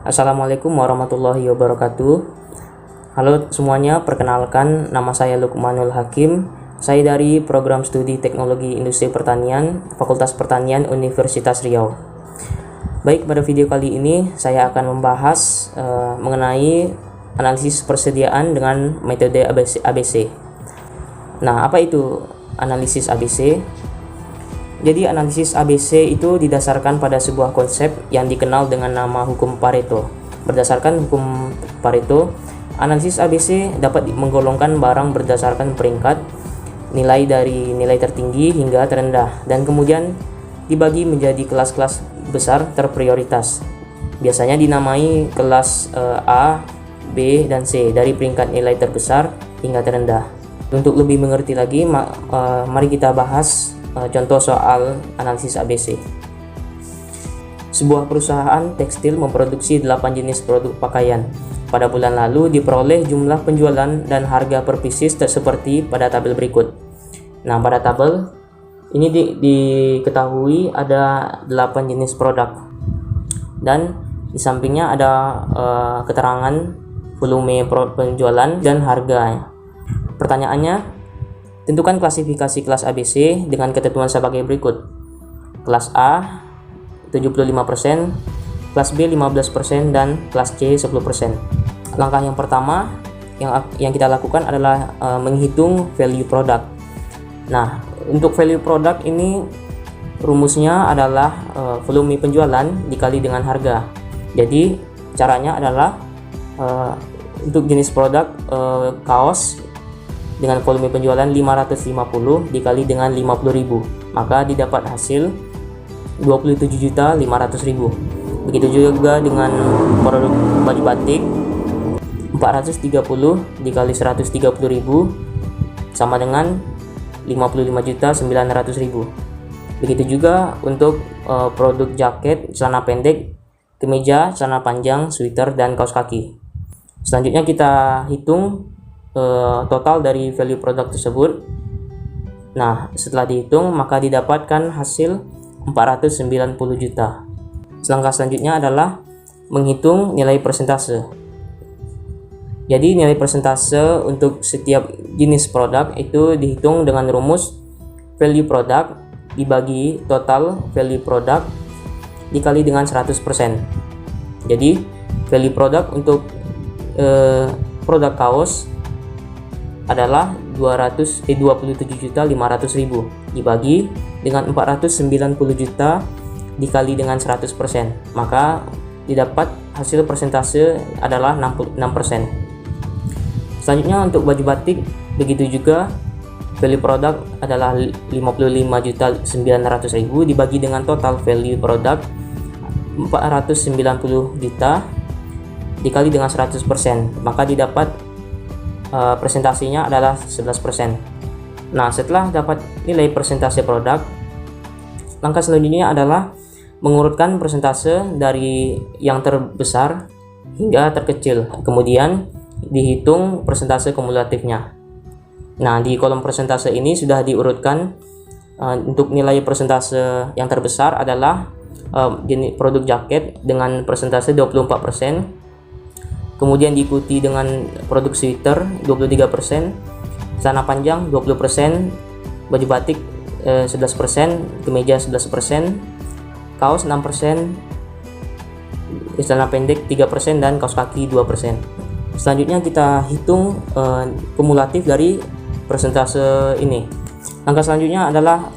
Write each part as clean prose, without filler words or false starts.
Assalamualaikum warahmatullahi wabarakatuh. Halo semuanya, perkenalkan nama saya Lukmanul Hakim. Saya dari Program Studi Teknologi Industri Pertanian, Fakultas Pertanian Universitas Riau. Baik, pada video kali ini saya akan membahas mengenai analisis persediaan dengan metode ABC. Nah, apa itu analisis ABC? Jadi analisis ABC itu didasarkan pada sebuah konsep yang dikenal dengan nama hukum Pareto. Berdasarkan hukum Pareto, analisis ABC dapat menggolongkan barang berdasarkan peringkat nilai dari nilai tertinggi hingga terendah, dan kemudian dibagi menjadi kelas-kelas besar terprioritas. Biasanya dinamai kelas A, B, dan C dari peringkat nilai terbesar hingga terendah. Untuk lebih mengerti lagi, mari kita bahas contoh soal analisis ABC. Sebuah perusahaan tekstil memproduksi 8 jenis produk pakaian. Pada bulan lalu diperoleh jumlah penjualan dan harga per pieces seperti pada tabel berikut. Nah, pada tabel ini diketahui ada 8 jenis produk. Dan di sampingnya ada keterangan volume penjualan dan harga. Pertanyaannya, tentukan klasifikasi kelas ABC dengan ketentuan sebagai berikut. Kelas A 75%, kelas B 15%, dan kelas C 10%. Langkah yang pertama yang kita lakukan adalah menghitung value product. Nah, untuk value product ini rumusnya adalah volume penjualan dikali dengan harga. Jadi caranya adalah untuk jenis produk kaos dengan volume penjualan 550 dikali dengan 50.000, maka didapat hasil 27.500.000. Begitu juga dengan produk baju batik 430 dikali 130.000 sama dengan 55.900.000. Begitu juga untuk produk jaket, celana pendek, kemeja, celana panjang, sweater, dan kaos kaki. Selanjutnya kita hitung total dari value produk tersebut. Nah, setelah dihitung maka didapatkan hasil 490 juta. Langkah selanjutnya adalah menghitung nilai persentase. Jadi nilai persentase untuk setiap jenis produk itu dihitung dengan rumus value product dibagi total value product dikali dengan 100%. Jadi value product untuk produk kaos adalah 27.500.000 dibagi dengan 490 juta dikali dengan 100%, maka didapat hasil persentase adalah 66%. Selanjutnya untuk baju batik begitu juga, value product adalah 55.900.000 dibagi dengan total value product 490 juta dikali dengan 100%, maka didapat presentasinya adalah 11%. Nah, setelah dapat nilai persentase produk, langkah selanjutnya adalah mengurutkan persentase dari yang terbesar hingga terkecil, kemudian dihitung persentase kumulatifnya. Nah, di kolom persentase ini sudah diurutkan. Untuk nilai persentase yang terbesar adalah jenis produk jaket dengan persentase 24%, kemudian diikuti dengan produk sweater 23%, celana panjang 20%, baju batik 11%, kemeja 11%, kaos 6%, celana pendek 3%, dan kaos kaki 2%. Selanjutnya kita hitung kumulatif dari persentase ini. Langkah selanjutnya adalah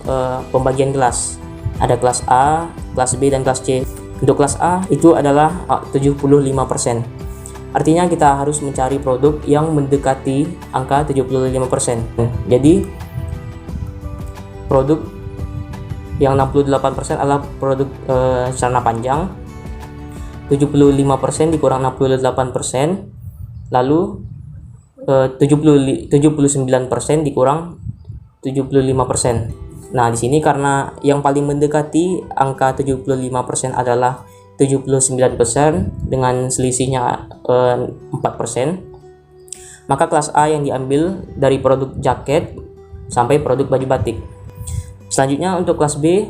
pembagian kelas. Ada kelas A, kelas B, dan kelas C. Untuk kelas A itu adalah 75%. Artinya kita harus mencari produk yang mendekati angka 75%. Jadi produk yang 68% adalah produk celana panjang, 75% dikurang 68%, lalu 79% dikurang 75%. Nah, di sini karena yang paling mendekati angka 75% adalah 79% dengan selisihnya 4%, maka kelas A yang diambil dari produk jaket sampai produk baju batik. Selanjutnya untuk kelas B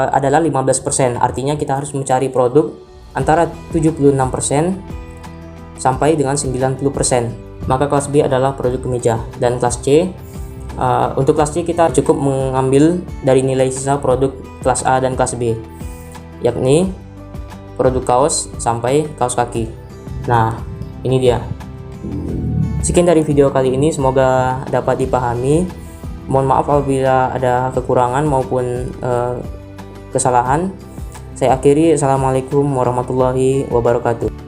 adalah 15%, artinya kita harus mencari produk antara 76% sampai dengan 90%. Maka kelas B adalah produk kemeja, dan kelas C, untuk kelas C kita cukup mengambil dari nilai sisa produk kelas A dan kelas B, yakni produk kaos sampai kaos kaki. Nah, ini dia. Sekian dari video kali ini, semoga dapat dipahami. Mohon maaf apabila ada kekurangan maupun kesalahan. Saya akhiri, assalamualaikum warahmatullahi wabarakatuh.